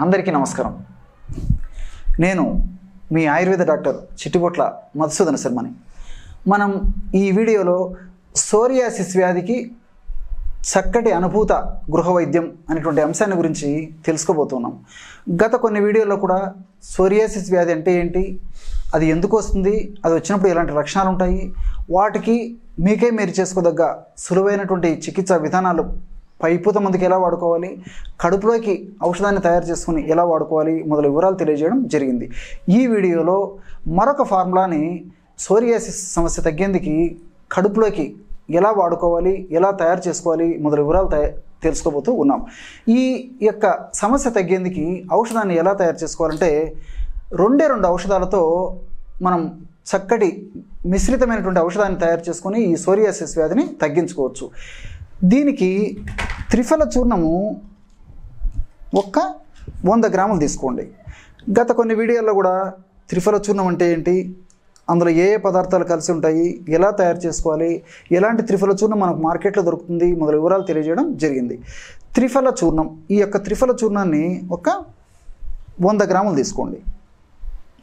అందరికీ నమస్కారం. నేను మీ ఆయుర్వేద డాక్టర్ చిట్టిబొట్ల మధుసూదన శర్మని. మనం ఈ వీడియోలో సోరియాసిస్ వ్యాధికి చక్కటి అనుభూత గృహ వైద్యం అనేటువంటి అంశాన్ని గురించి తెలుసుకోబోతున్నాం. గత కొన్ని వీడియోల్లో కూడా సోరియాసిస్ వ్యాధి అంటే ఏంటి, అది ఎందుకు వస్తుంది, అది వచ్చినప్పుడు ఎలాంటి లక్షణాలు ఉంటాయి, వాటికి మీకే మీరు చేసుకోదగ్గ సులువైనటువంటి చికిత్సా విధానాలు, పైపూత మందుకి ఎలా వాడుకోవాలి, కడుపులోకి ఔషధాన్ని తయారు చేసుకుని ఎలా వాడుకోవాలి మొదలు వివరాలు తెలియజేయడం జరిగింది. ఈ వీడియోలో మరొక ఫార్ములాని సోరియాసిస్ సమస్య తగ్గేందుకు కడుపులోకి ఎలా వాడుకోవాలి, ఎలా తయారు చేసుకోవాలి మొదలు వివరాలు తెలుసుకోబోతూ ఉన్నాం. ఈ యొక్క సమస్య తగ్గేందుకు ఔషధాన్ని ఎలా తయారు చేసుకోవాలంటే రెండు ఔషధాలతో మనం చక్కటి మిశ్రితమైనటువంటి ఔషధాన్ని తయారు చేసుకొని ఈ సోరియాసిస్ వ్యాధిని తగ్గించుకోవచ్చు. దీనికి త్రిఫల చూర్ణము 100 గ్రాములు తీసుకోండి. గత కొన్ని వీడియోల్లో కూడా త్రిఫల చూర్ణం అంటే ఏంటి, అందులో ఏ పదార్థాలు కలిసి ఉంటాయి, ఎలా తయారు చేసుకోవాలి, ఎలాంటి త్రిఫల చూర్ణం మనకు మార్కెట్లో దొరుకుతుంది మొదలు వివరాలు తెలియజేయడం జరిగింది. త్రిఫల చూర్ణం, ఈ యొక్క త్రిఫల చూర్ణాన్ని 100 గ్రాములు తీసుకోండి.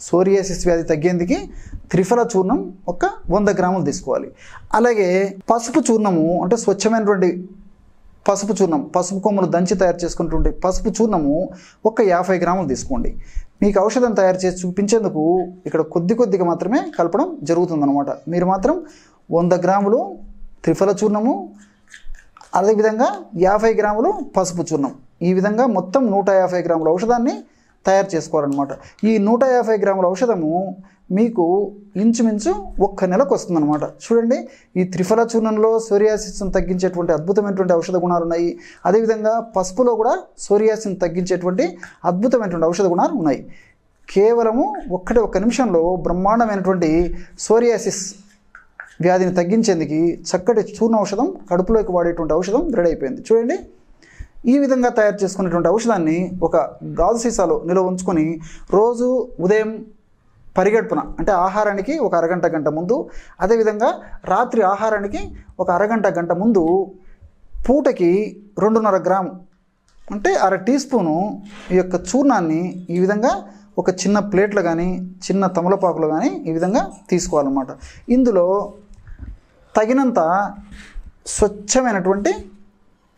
సోరియాసిస్ వ్యాధి తగ్గేందుకు త్రిఫల చూర్ణం 100 గ్రాములు తీసుకోవాలి. అలాగే పసుపు చూర్ణము అంటే స్వచ్ఛమైనటువంటి పసుపు చూర్ణం, పసుపు కొమ్మలు దంచి తయారు చేసుకున్నటువంటి పసుపు చూర్ణము 50 గ్రాములు తీసుకోండి. మీకు ఔషధం తయారు చేసి చూపించేందుకు ఇక్కడ కొద్దిగా మాత్రమే కలపడం జరుగుతుందన్నమాట. మీరు మాత్రం 100 గ్రాములు త్రిఫల చూర్ణము, అదేవిధంగా 50 గ్రాములు పసుపు చూర్ణం, ఈ విధంగా మొత్తం 150 గ్రాముల ఔషధాన్ని తయారు చేసుకోవాలన్నమాట. ఈ 150 గ్రాముల ఔషధము మీకు ఇంచుమించు 1 నెలకు వస్తుందన్నమాట. చూడండి, ఈ త్రిఫల చూర్ణంలో సోరియాసిస్ను తగ్గించేటువంటి అద్భుతమైనటువంటి ఔషధ గుణాలు ఉన్నాయి. అదేవిధంగా పసుపులో కూడా సోరియాసిస్ను తగ్గించేటువంటి అద్భుతమైనటువంటి ఔషధ గుణాలు ఉన్నాయి. కేవలము 1 నిమిషంలో బ్రహ్మాండమైనటువంటి సోరియాసిస్ వ్యాధిని తగ్గించేందుకు చక్కటి చూర్ణ ఔషధం, కడుపులోకి వాడేటువంటి ఔషధం రెడీ అయిపోయింది. చూడండి, ఈ విధంగా తయారు చేసుకునేటువంటి ఔషధాన్ని ఒక గాజు సీసాలో నిల్వ ఉంచుకొని రోజు ఉదయం పరిగెడుపున అంటే ఆహారానికి ఒక గంట ముందు, అదేవిధంగా రాత్రి ఆహారానికి ఒక గంట ముందు పూటకి 2.5 గ్రాము అంటే 1/2 టీ స్పూను ఈ యొక్క చూర్ణాన్ని ఈ విధంగా ఒక చిన్న ప్లేట్లో కానీ చిన్న తమలపాకులో కానీ ఈ విధంగా తీసుకోవాలన్నమాట. ఇందులో తగినంత స్వచ్ఛమైనటువంటి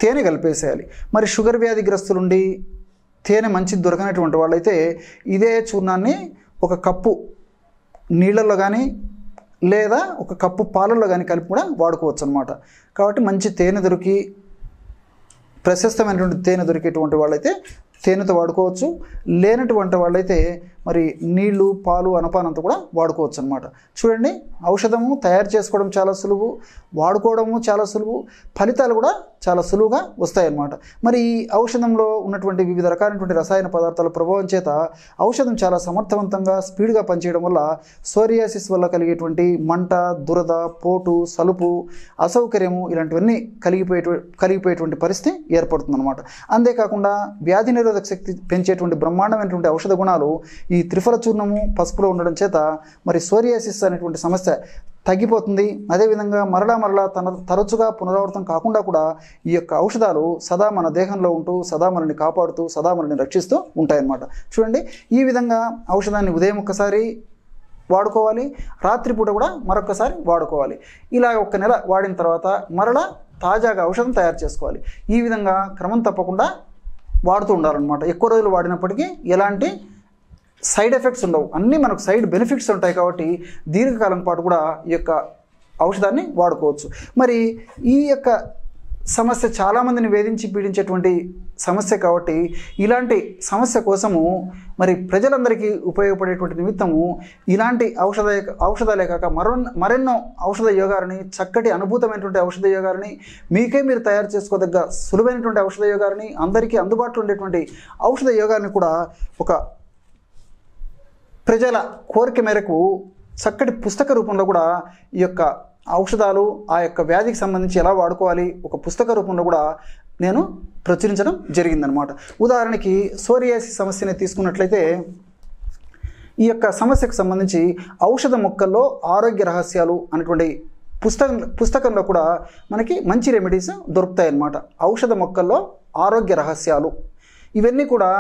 తేనె కలిపేసేయాలి. మరి షుగర్ వ్యాధిగ్రస్తులుండి తేనె మంచిది దొరకనటువంటి వాళ్ళైతే ఇదే చూర్ణాన్ని 1 కప్పు నీళ్ళల్లో కానీ లేదా 1 కప్పు పాలల్లో కానీ కలిపి కూడా వాడుకోవచ్చు అన్నమాట. కాబట్టి మంచి తేనె దొరికి, ప్రశస్తమైనటువంటి తేనె దొరికేటువంటి వాళ్ళైతే తేనెతో వాడుకోవచ్చు. లేనటువంటి వాళ్ళైతే మరి నీళ్లు, పాలు, అనపానంతో కూడా వాడుకోవచ్చు అన్నమాట. చూడండి, ఔషధము తయారు చేసుకోవడం చాలా సులువు, వాడుకోవడము చాలా సులువు, ఫలితాలు కూడా చాలా సులువుగా వస్తాయన్నమాట. మరి ఈ ఔషధంలో ఉన్నటువంటి వివిధ రకాలైనటువంటి రసాయన పదార్థాల ప్రభావం చేత ఔషధం చాలా సమర్థవంతంగా, స్పీడ్గా పనిచేయడం వల్ల సోరియాసిస్ వల్ల కలిగేటువంటి మంట, దురద, పోటు, సలుపు, అసౌకర్యము ఇలాంటివన్నీ కలిగిపోయేటువంటి పరిస్థితి ఏర్పడుతుందన్నమాట. అంతేకాకుండా వ్యాధి నిరోధక శక్తి పెంచేటువంటి బ్రహ్మాండమైనటువంటి ఔషధ గుణాలు ఈ త్రిఫల చూర్ణము, పసుపులో ఉండడం చేత మరి సోరియాసిస్ అనేటువంటి సమస్య తగ్గిపోతుంది. అదేవిధంగా మరలా తరచుగా పునరావృతం కాకుండా కూడా ఈ యొక్క ఔషధాలు సదా మన దేహంలో ఉంటూ, సదా మనల్ని కాపాడుతూ, సదా మనల్ని రక్షిస్తూ ఉంటాయన్నమాట. చూడండి, ఈ విధంగా ఔషధాన్ని ఉదయం ఒకసారి వాడుకోవాలి, రాత్రిపూట కూడా మరొకసారి వాడుకోవాలి. ఇలా 1 నెల వాడిన తర్వాత మరలా తాజాగా ఔషధం తయారు చేసుకోవాలి. ఈ విధంగా క్రమం తప్పకుండా వాడుతూ ఉండాలన్నమాట. ఎక్కువ రోజులు వాడినప్పటికీ ఎలాంటి సైడ్ ఎఫెక్ట్స్ ఉండవు, అన్నీ మనకు సైడ్ బెనిఫిట్స్ ఉంటాయి. కాబట్టి దీర్ఘకాలం పాటు కూడా ఈ యొక్క ఔషధాన్ని వాడుకోవచ్చు. మరి ఈ యొక్క సమస్య చాలామందిని వేధించి పీడించేటువంటి సమస్య కాబట్టి ఇలాంటి సమస్య కోసము మరి ప్రజలందరికీ ఉపయోగపడేటువంటి నిమిత్తము ఇలాంటి ఔషధాలే కాక మరెన్నో ఔషధ యోగాలని, చక్కటి అనుభూతమైనటువంటి ఔషధ యోగాలని, మీకే మీరు తయారు చేసుకోదగ్గ సులువైనటువంటి ఔషధ యోగాలని, అందరికీ అందుబాటులో ఉండేటువంటి ఔషధ యోగాన్ని కూడా ఒక ప్రజల కోరిక మేరకు చక్కటి పుస్తక రూపంలో కూడా ఈ యొక్క ఔషధాలు, ఆ యొక్క వ్యాధికి సంబంధించి ఎలా వాడుకోవాలి ఒక పుస్తక రూపంలో కూడా నేను ప్రచురించడం జరిగిందనమాట. ఉదాహరణకి సోరియాసిస్ సమస్యని తీసుకున్నట్లయితే ఈ యొక్క సమస్యకు సంబంధించి ఔషధ మొక్కల్లో ఆరోగ్య రహస్యాలు అనేటువంటి పుస్తకంలో కూడా మనకి మంచి రెమెడీస్ దొరుకుతాయి అన్నమాట. ఔషధ మొక్కల్లో ఆరోగ్య రహస్యాలు ఇవన్నీ కూడా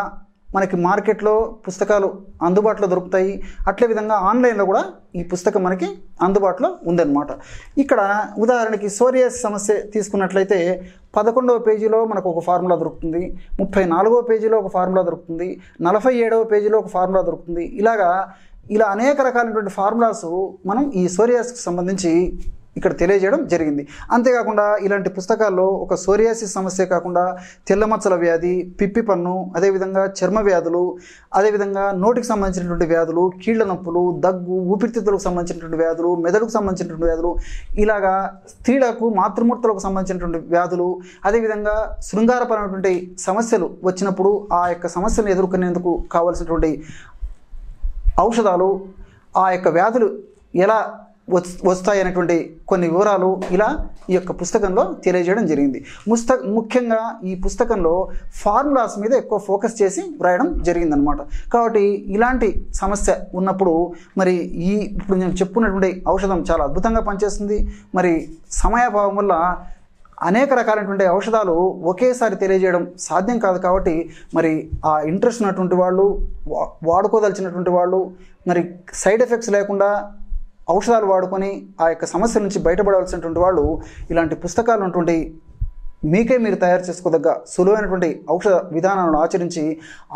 మనకి మార్కెట్లో పుస్తకాలు అందుబాటులో దొరుకుతాయి. అట్లే విధంగా ఆన్లైన్లో కూడా ఈ పుస్తకం మనకి అందుబాటులో ఉందన్నమాట. ఇక్కడ ఉదాహరణకి సోరియాసిస్ సమస్య తీసుకున్నట్లయితే 11వ పేజీలో మనకు ఒక ఫార్ములా దొరుకుతుంది, 34వ పేజీలో ఒక ఫార్ములా దొరుకుతుంది, 47వ పేజీలో ఒక ఫార్ములా దొరుకుతుంది. ఇలా అనేక రకాలైనటువంటి ఫార్ములాస్ మనం ఈ సోరియాసిస్కి సంబంధించి ఇక్కడ తెలియజేయడం జరిగింది. అంతేకాకుండా ఇలాంటి పుస్తకాల్లో ఒక సోరియాసిస్ సమస్య కాకుండా తెల్లమచ్చల వ్యాధి, పిప్పి పన్ను, అదేవిధంగా చర్మ వ్యాధులు, అదేవిధంగా నోటికి సంబంధించినటువంటి వ్యాధులు, కీళ్ల నొప్పులు, దగ్గు, ఊపిరితిత్తులకు సంబంధించినటువంటి వ్యాధులు, మెదడుకు సంబంధించినటువంటి వ్యాధులు, ఇలాగా స్త్రీలకు మాతృమూర్తులకు సంబంధించినటువంటి వ్యాధులు, అదేవిధంగా శృంగారపరమైనటువంటి సమస్యలు వచ్చినప్పుడు ఆ యొక్క సమస్యను ఎదుర్కొనేందుకు కావలసినటువంటి ఔషధాలు, ఆ యొక్క వ్యాధులు ఎలా వస్తాయనేటువంటి కొన్ని వివరాలు ఇలా ఈ యొక్క పుస్తకంలో తెలియజేయడం జరిగింది. ముఖ్యంగా ఈ పుస్తకంలో ఫార్ములాస్ మీద ఎక్కువ ఫోకస్ చేసి వ్రాయడం జరిగిందనమాట. కాబట్టి ఇలాంటి సమస్య ఉన్నప్పుడు మరి ఇప్పుడు నేను చెప్పుకున్నటువంటి ఔషధం చాలా అద్భుతంగా పనిచేస్తుంది. మరి సమయాభావం వల్ల అనేక రకాలైనటువంటి ఔషధాలు ఒకేసారి తెలియజేయడం సాధ్యం కాదు. కాబట్టి మరి ఆ ఇంట్రెస్ట్ ఉన్నటువంటి వాళ్ళు, వాడుకోదలిచినటువంటి వాళ్ళు, మరి సైడ్ ఎఫెక్ట్స్ లేకుండా ఔషధాలు వాడుకొని ఆ యొక్క సమస్య నుంచి బయటపడవలసినటువంటి వాళ్ళు ఇలాంటి పుస్తకాలు ఉన్నటువంటి మీకే మీరు తయారు చేసుకోదగ్గ సులువైనటువంటి ఔషధ విధానాలను ఆచరించి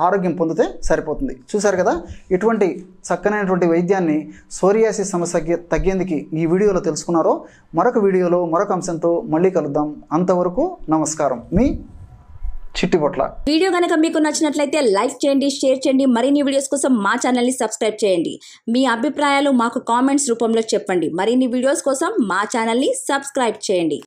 ఆరోగ్యం పొందితే సరిపోతుంది. చూశారు కదా, ఇటువంటి చక్కనైనటువంటి వైద్యాన్ని సోరియాసిస్ సమస్య తగ్గేందుకు ఈ వీడియోలో తెలుసుకున్నారో. మరొక వీడియోలో మరొక అంశంతో మళ్ళీ కలుద్దాం. అంతవరకు నమస్కారం. మీ చిట్టిబొట్ల. వీడియో కనుక మీకు నచ్చినట్లయితే లైక్ చేయండి, షేర్ చేయండి. మరిన్ని వీడియోస్ కోసం మా ఛానల్ని సబ్స్క్రైబ్ చేయండి. మీ అభిప్రాయాలు మాకు కామెంట్స్ రూపంలో చెప్పండి. మరిన్ని వీడియోస్ కోసం మా ఛానల్ని సబ్స్క్రైబ్ చేయండి.